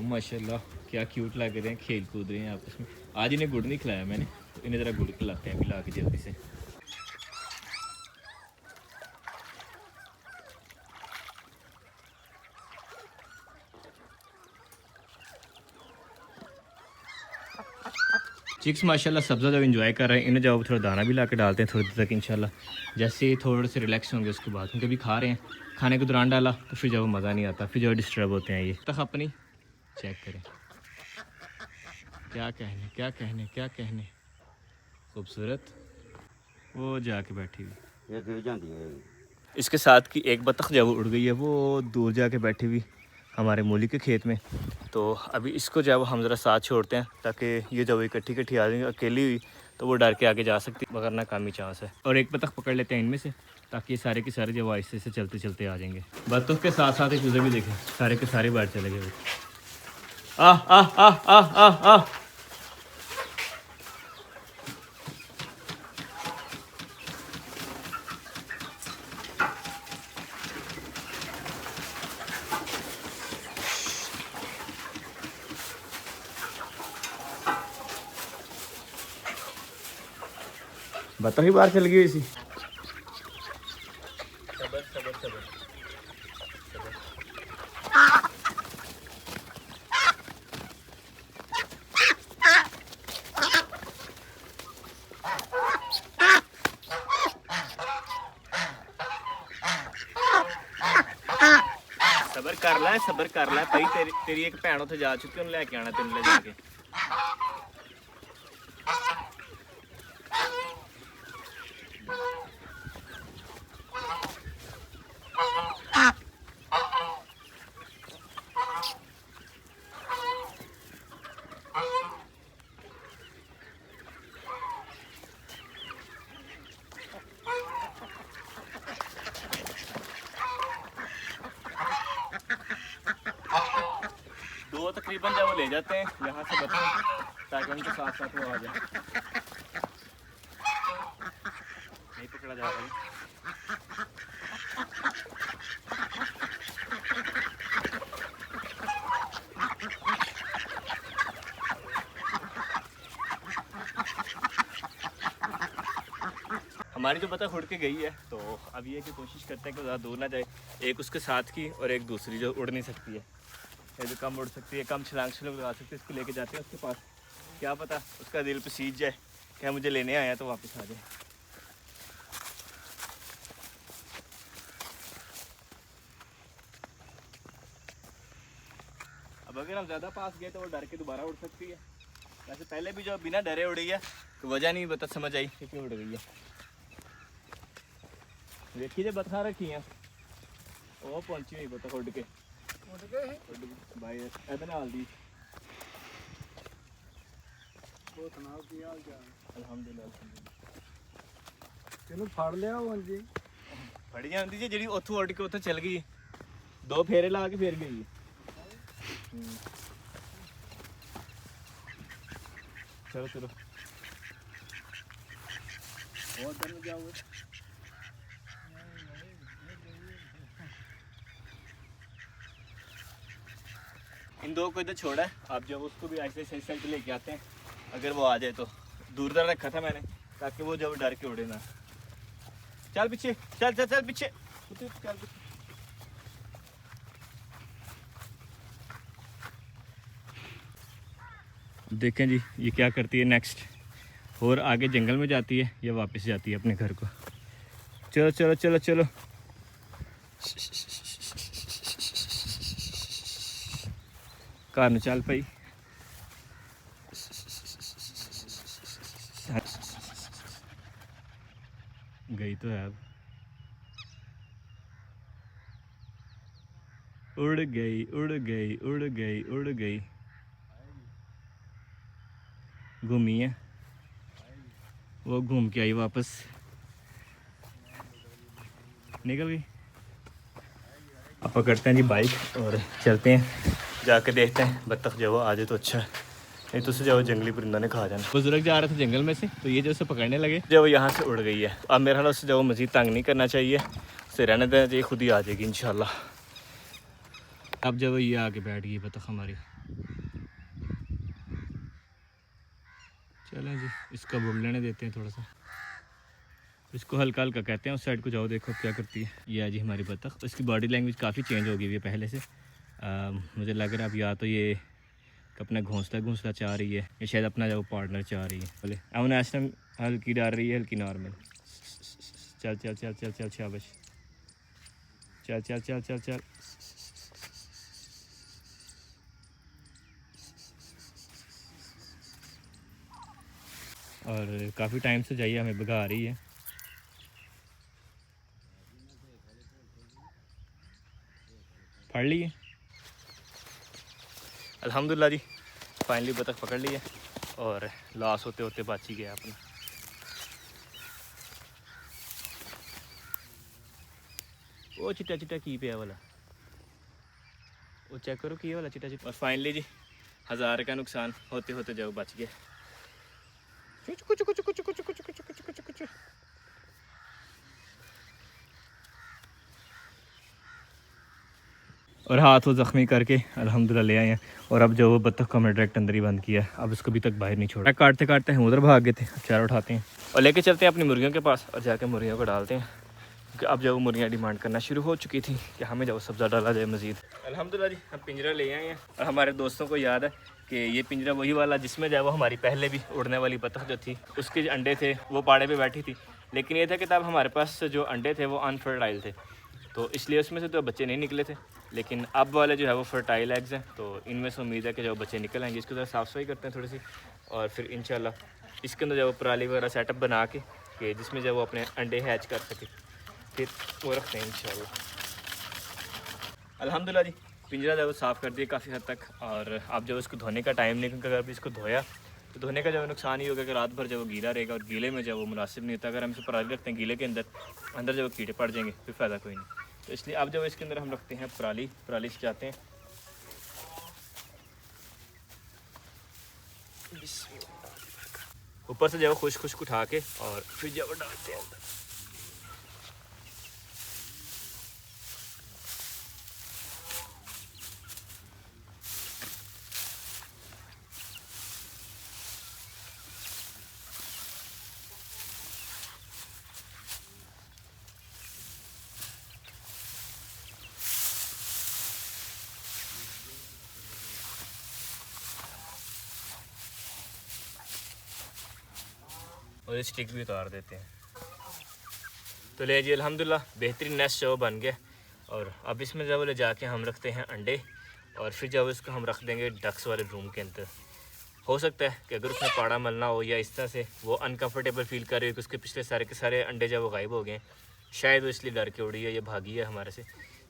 माशाल्लाह क्या क्यूट लग रहे हैं, खेल कूद रहे हैं आपस में। आज इन्हें गुड़ नहीं खिलाया मैंने, तो इन्हें ज़रा गुड़ खिलाते हैं अभी ला के जल्दी से। चिक्स माशाल्लाह सब्ज़ा जब इंजॉय कर रहे हैं, इन्हें जब थोड़ा दाना भी ला के डालते हैं थोड़ी देर तक इंशाल्लाह, जैसे ही थोड़े से रिलैक्स होंगे उसके बाद, क्योंकि अभी खा रहे हैं, खाने के दौरान डाला तो फिर जब मज़ा नहीं आता, फिर जो डिस्टर्ब होते हैं ये। तक अपनी चेक करें, क्या कहने क्या कहने क्या कहने, खूबसूरत वो जाके बैठी हुई। इसके साथ की एक बतख जब उड़ गई है वो दूर जाके बैठी हुई हमारे मूली के खेत में। तो अभी इसको जब हम ज़रा साथ छोड़ते हैं ताकि ये जब इकट्ठी इकट्ठी आ जाएंगी अकेली हुई तो वो डर के आगे जा सकती, मगर ना कामी चांस है। और एक बतख पकड़ लेते हैं इनमें से, ताकि ये सारे के सारे जब आहिस्ते से चलते चलते आ जाएंगे। बतख के साथ साथ एक उधर भी देखें, सारे के सारे बाहर चले गए। आ आ आ आ आ आ बतख ही बाहर चल गई इसी। सबर कर ला भाई, तेरी एक भैन उत्थे जा चुकी, उन्हें लेके आना तेन ले जाके। दो तकरीबन जब वो ले जाते हैं यहाँ से बतख, ताकि उनके साथ साथ वो आ जाए। नहीं पकड़ा जा रहा है। हमारी जो बतख उड़ के गई है, तो अब ये की कोशिश करते हैं कि ज़्यादा दूर ना जाए। एक उसके साथ की और एक दूसरी जो उड़ नहीं सकती है, जो कम उड़ सकती है, कम छलांग लगा सकती है, इसको लेके जाते हैं उसके पास। क्या पता उसका दिल पसीज जाए, क्या मुझे लेने आया तो वापस आ जाए। अब अगर हम ज़्यादा पास गए तो वो डर के दोबारा उड़ सकती है। वैसे पहले भी जो बिना डरे उड़ी है तो वजह नहीं बता समझ आई कि क्यों उड़ गई है। देखिए जो बतखा रखी हैं वो पहुंची हुई बतख उड़ के भाई ਇਹਦੇ ਨਾਲ ਦੀ। ਉਹ ਸੁਣਾਓ ਕੀ ਹਾਲ ਚਾਲ? ਅਲਹਮਦੁਲਿਲਾ ਚਲੋ ਫੜ ਲਿਆ ਹੁਣ ਜੀ। ਫੜੀ ਜਾਂਦੀ ਜੀ, ਜਿਹੜੀ ਉੱਥੋਂ ਉੱਡ ਕੇ ਉੱਥੇ ਚਲ ਗਈ, ਦੋ ਫੇਰੇ ਲਾ ਕੇ ਫੇਰ ਗਈ। ਚਲੋ ਚਲੋ ਉਹ ਅੰਦਰ ਨੂੰ ਜਾਓ। इन दो को इधर छोड़ा है, आप जब उसको भी ऐसे सही साइड पे लेके आते हैं, अगर वो आ जाए तो। दूर दूर रखा था मैंने ताकि वो जब डर के उड़े ना। चल पीछे, चल चल चल पीछे, चल पीछे। देखें जी ये क्या करती है नेक्स्ट, और आगे जंगल में जाती है या वापस जाती है अपने घर को। चलो चलो चलो चलो, कार न चल पाई। गई तो है, अब उड़ गई उड़ गई उड़ गई उड़ गई, घूमी है वो, घूम के आई वापस, निकल गई। अब पकड़ते हैं जी बाइक और चलते हैं, जाके देखते हैं बत्तख जो वो आ जाए तो अच्छा है, नहीं तो उसे जो जंगली परिंदा ने खा जाना। बुजुर्ग जा रहे थे जंगल में से, तो ये जो उसे पकड़ने लगे, जो वो यहाँ से उड़ गई है। अब मेरा ख्याल उससे जो मज़ीद तंग नहीं करना चाहिए, उसे रहने देना चाहिए, खुद ही आ जाएगी इंशाल्लाह। अब जब ये आके बैठ गई बत्तख हमारी। चलें जी, इसका बुड़ लेने देते हैं थोड़ा सा, इसको हल्का हल्का कहते हैं। उस साइड को जाओ, देखो क्या करती है। ये है जी हमारी बतख। इसकी बॉडी लैंग्वेज काफ़ी चेंज हो गई है पहले से। मुझे लग रहा है अब या तो ये अपना घोंसला चाह रही है, या शायद अपना जो पार्टनर चाह रही है। बोले अमन आश्रम हल्की डाल रही है, हल्की नॉर्मल। चल चल चल चल चल शाबाश, चल चल चल चल चल। और काफ़ी टाइम से जाइए हमें भगा रही है। पढ़ ली है अल्हम्दुलिल्लाह जी, फाइनली बतख पकड़ ली है और लॉस होते होते बच ही गया अपना। वो चिट्टा चिट्टा की पे वाला, वो चेक करो की वाला चिट्टा चिट्टा। और फाइनली जी 1000 का नुकसान होते होते जो बच गया। कुछ कुछ कुछ कुछ कुछ कुछ कुछ कुछ कुछ कुछ। और हाथ वो ज़ख्मी करके अल्हम्दुलिल्लाह ले आए हैं। और अब जो वो बत्तख को हमने डायरेक्ट अंदर ही बंद किया है, अब इसको अभी तक बाहर नहीं छोड़ा। काटते काटते हम उधर भाग गए थे, अब चारा उठाते हैं और लेके चलते हैं अपनी मुर्गियों के पास और जाके मुर्गियों को डालते हैं, क्योंकि अब जब वो मुर्गियाँ डिमांड करना शुरू हो चुकी थी कि हमें जब सब्ज़ा डाला जाए मज़ीद। अल्हम्दुलिल्लाह जी हम पिंजरा ले आए हैं। और हमारे दोस्तों को याद है कि ये पिंजरा वही वाला जिसमें जब वो हमारी पहले भी उड़ने वाली बतख जो थी उसके जो अंडे थे वो पाड़े पे बैठी थी। लेकिन ये था कि तब हमारे पास जो अंडे थे वो अनफर्टाइल थे, तो इसलिए उसमें से तो बच्चे नहीं निकले थे। लेकिन अब वाले जो है वो फर्टाइल एग्स हैं, तो इनमें से उम्मीद है कि जो बच्चे निकल आएंगे। इसको ज़रा साफ़ सफाई करते हैं थोड़ी सी, और फिर इंशाल्लाह इसके अंदर जो पराली वगैरह सेटअप बना के कि जिसमें जब वो अपने अंडे हैच कर सके फिर वो रखते हैं इंशाल्लाह। अल्हम्दुलिल्लाह जी पिंजरा जब साफ़ कर दिया काफ़ी हद तक। और अब जब इसको धोने का टाइम नहीं, क्योंकि अगर अभी इसको धोया तो धोने का जब नुकसान ही होगा कि रात भर जब वो गीला रहेगा और गीले में जब वो मुनासिब नहीं होता। अगर हम इसे पराली रखते हैं गीले के अंदर जब वो कीड़े पड़ जाएंगे फिर फ़ायदा कोई नहीं। तो इसलिए अब जब इसके अंदर हम रखते हैं पराली से जाते हैं। ऊपर से जब खुश्क उठा के और फिर जब डालते हैं अंदर। और ये स्टिक भी उतार देते हैं। तो ले जी अल्हम्दुलिल्लाह बेहतरीन नेस्ट जो बन गया। और अब इसमें जब ले जाके हम रखते हैं अंडे, और फिर जब इसको हम रख देंगे डक्स वाले रूम के अंदर। हो सकता है कि अगर उसमें पाड़ा मलना हो या इस तरह से वो अनकंफर्टेबल फील कर रही हो कि उसके पिछले सारे के सारे अंडे जब वो गायब हो गए, शायद वो इसलिए डर के उड़ी है या भागी है हमारे से,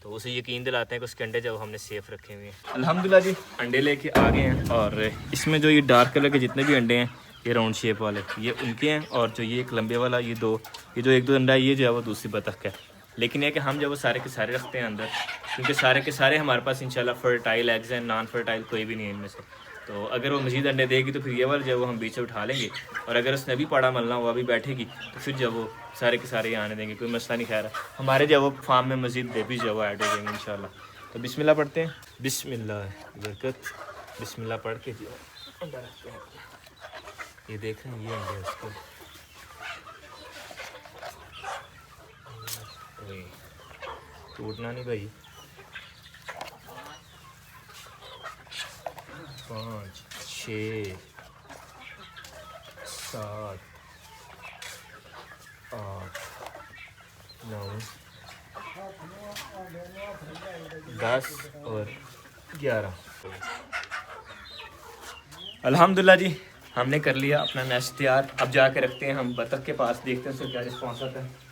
तो उसे यकीन दिलाते हैं कि उसके अंडे जब हमने सेफ़ रखे हुए हैं। अल्हम्दुलिल्लाह जी अंडे लेके आ गए हैं। और इसमें जो ये डार्क कलर के जितने भी अंडे हैं ये राउंड शेप वाले ये उनके हैं, और जो ये एक लंबे वाला ये जो एक दो अंडा है ये जो है वो दूसरी बतख का है। लेकिन ये कि हम जब वो सारे के सारे रखते हैं अंदर, क्योंकि सारे के सारे हमारे पास इंशाल्लाह फर्टाइल एग्स हैं, नॉन फर्टाइल कोई भी नहीं है इनमें से। तो अगर वो मज़ीद अंडे देगी तो फिर ये वाला जब वो हम बीच से उठा लेंगे, और अगर उसने अभी पाड़ा मलना हुआ अभी बैठेगी तो फिर जब वो सारे के सारे आने देंगे, कोई मसला नहीं। खैर हमारे जब वो फार्म में मज़ीद बेबी जो वो ऐड हो जाएंगे इंशाल्लाह। तो बिस्मिल्लाह पढ़ते हैं, बिस्मिल्लाह बरकत, बिस्मिल्लाह पढ़ के जो अंडा रखते हैं। ये देख रहे हैं ये अंडे उसको टूटना नहीं भाई। 5 6 7 8 9 10 और 11। अल्हम्दुलिल्लाह जी हमने कर लिया अपना नेस्ट तैयार। अब जाके रखते हैं हम बतख के पास, देखते हैं उससे क्या रिस्पॉन्स आता है।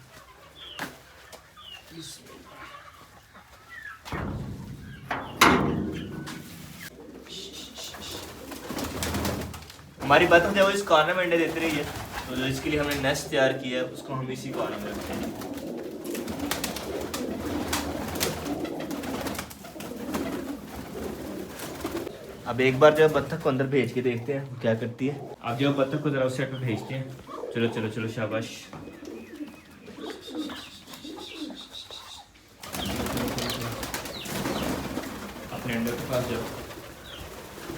हमारी बतख जब इस कॉर्नर में अंडे देती रही है, तो जो इसके लिए हमने नेस्ट तैयार किया है उसको हम इसी कॉर्नर में रखते हैं। अब एक बार जब बत्तख को अंदर भेज के देखते हैं क्या करती है। अब जब बत्तख को जरा उस साइड पे भेजते हैं, चलो चलो चलो शाबाश। अपने अंडे के पास जाओ।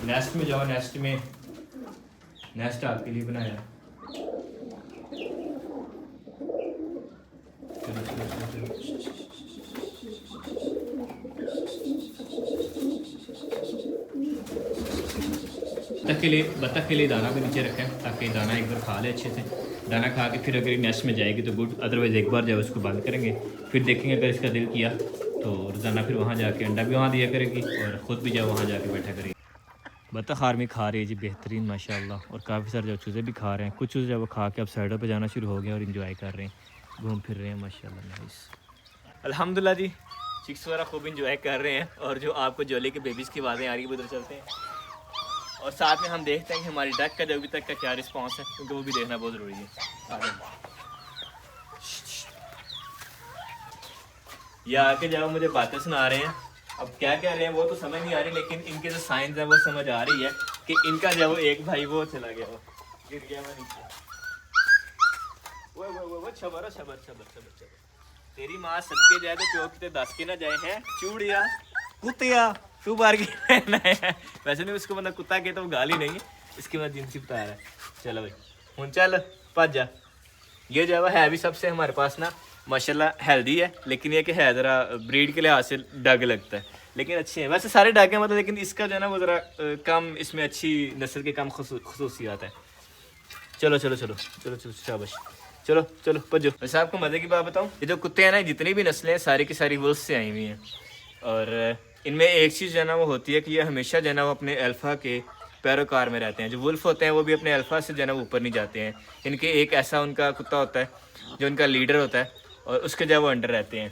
नेस्ट में जाओ, नेस्ट में, नेस्ट आपके लिए बनाया। चलो चलो चलो चलो। बतख के लिए दाना भी नीचे रखें ताकि दाना एक बार खा ले अच्छे से। दाना खा के फिर अगर नेस्ट में जाएगी तो गुड, अदरवाइज़ एक बार जब उसको बंद करेंगे फिर देखेंगे अगर इसका दिल किया तो रोज़ाना फिर वहाँ जाके अंडा भी वहाँ दिया करेगी और ख़ुद भी जब वहाँ जाके बैठा करेगी। बतख आर्मी खा रही है जी बेहतरीन माशाल्लाह, और काफ़ी सारे जो चूज़े भी खा रहे हैं। कुछ चूज़े जब वो खा के अब साइडों पे जाना शुरू हो गए और इंजॉय कर रहे हैं, घूम फिर रहे हैं माशाल्लाह। नाइस, अल्हम्दुलिल्लाह जी। चिक्स वगैरह खूब इंजॉय कर रहे हैं और जो आपको जोले के बेबीज़ की आवाज़ें आ रही है उधर चलते हैं और साथ में हम देखते हैं कि हमारी डक का जो अभी तक का क्या रिस्पॉन्स है, क्योंकि वो भी देखना बहुत ज़रूरी है। ये आके जब मुझे बातें सुना रहे हैं, अब क्या कह रहे हैं वो तो समझ नहीं आ रही, लेकिन इनके जो साइंस है वो समझ आ रही है कि इनका जब वो एक भाई वो चला गया, वो गिर गया मैं नीचे। वो छबर छबर छबर छबर छबर, तेरी माँ सदके जाए तो प्यो कितने 10 के ना जाए हैं चूड़िया कुतिया तू बार की वैसे नहीं उसको मतलब कुत्ता के तो गाल ही नहीं है, इसके बाद जिनसी बता रहा है। चलो भाई हूँ चल भज जा। ये जो है भी सबसे हमारे पास ना माशाल्लाह हेल्दी है, लेकिन ये कि है ज़रा ब्रीड के लिहाज से डग लगता है, लेकिन अच्छे हैं वैसे सारे डग हैं मतलब, लेकिन इसका जो है ना वो ज़रा कम, इसमें अच्छी नस्ल के कम खसूसियात है। चलो चलो चलो चलो चलो शाबाश, चलो चलो भजो। वैसे आपको मज़े की बात बताऊँ, ये जो कुत्ते हैं ना जितनी भी नस्लें हैं सारी की सारी वुल्फ से आई हुई हैं, और इनमें एक चीज़ जो है ना वो होती है कि ये हमेशा जो है ना वो अपने अल्फ़ा के पैरोकार में रहते हैं। जो वुल्फ होते हैं वो भी अपने अल्फ़ा से जो है ना वो ऊपर नहीं जाते हैं। इनके एक ऐसा उनका कुत्ता होता है जो उनका लीडर होता है और उसके जो वो अंडर रहते हैं।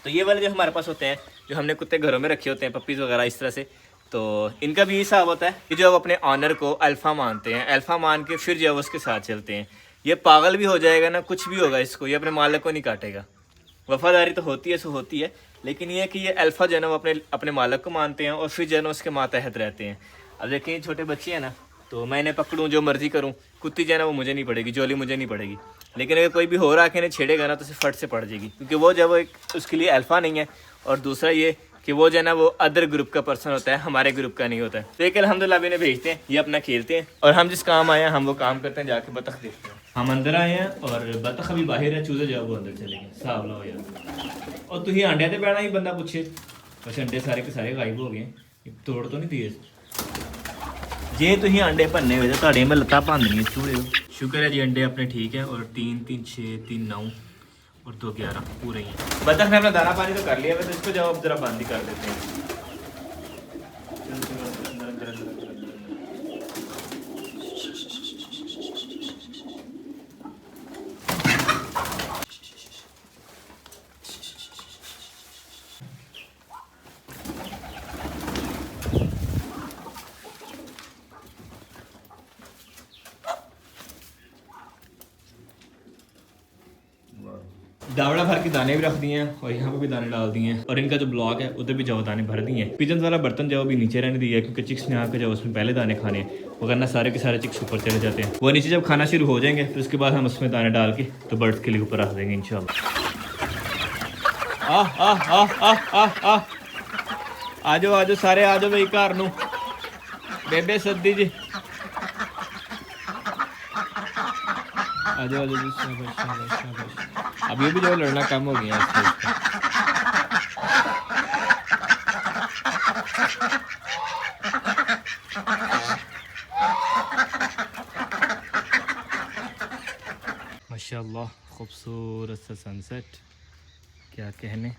तो ये वाले जो हमारे पास होते हैं, जो हमने कुत्ते घरों में रखे होते हैं पपीज़ वगैरह इस तरह से, तो इनका भी हिसाब होता है कि जो अपने ऑनर को अल्फ़ा मानते हैं, अल्फ़ा मान के फिर जो उसके साथ चलते हैं। ये पागल भी हो जाएगा ना, कुछ भी होगा इसको, ये अपने मालिक को नहीं काटेगा। वफादारी तो होती है सो होती है, लेकिन ये है कि ये अल्फ़ा जो है ना वो अपने मालिक को मानते हैं और फिर जो है ना उसके मातहत रहते हैं। अब देखिए छोटे बच्चे हैं ना, तो मैं इन्हें पकड़ूँ जो मर्ज़ी करूँ, कुत्ती जो है ना वो मुझे नहीं पड़ेगी, जोली मुझे नहीं पड़ेगी, लेकिन अगर कोई भी हो रहा है कि इन्हें छेड़ेगा ना तो सिर्फ फट से पड़ जाएगी, क्योंकि वो जब एक उसके लिए अल्फ़ा नहीं है, और दूसरा ये कि वो जो है ना वो अदर ग्रुप का पर्सन होता है, हमारे ग्रुप का नहीं होता है। तो एक अल्हम्दुलिल्लाह अभी इन्हें भेजते हैं, ये अपना खेलते हैं और हम जिस काम आए हैं हम वो काम करते हैं, जाके बतख देखते हैं। हम अंदर आए हैं और बतख अभी बाहर है, चूजे जो वो अंदर चले गए। साहब लो यार, और तुम अंडे ते बैठना ही बंदा पूछे, बस अंडे सारे के सारे गायब हो गए, तोड़ तो नहीं दिए जे तुम अंडे भरने हुए तो मैं लत्तां भंनियां चूहे। शुक्र है जी अंडे अपने ठीक है, और 3 3 6 3 9 और 2 11 पूरे ही हैं। बतख ने अपना दाना पानी तो कर लिया है, तो इसको जब जरा बंद ही कर देते हैं। दावड़ा भर के दाने भी रख दिए हैं और यहाँ पे भी दाने डाल दिए हैं, और इनका जो ब्लॉक है उधर भी जाओ दाने भर दिए हैं। पिजन वाला बर्तन जो भी नीचे रहने दिया है, क्योंकि चिक्स ने आके जब उसमें पहले दाने खाने वो करना सारे के सारे चिक्स ऊपर चले जाते हैं। वो नीचे जब खाना शुरू हो जाएंगे तो उसके बाद हम उसमें दाने डाल के तो बर्ड्स के लिए ऊपर रख देंगे इंशाल्लाह। आ जाओ सारे आ जाओ भाई घर नू, बेबे सद्दी जी आ जाओ अब ये भी जो लड़ना कम हो गया है। माशाल्लाह खूबसूरत सा सनसेट, क्या कहने।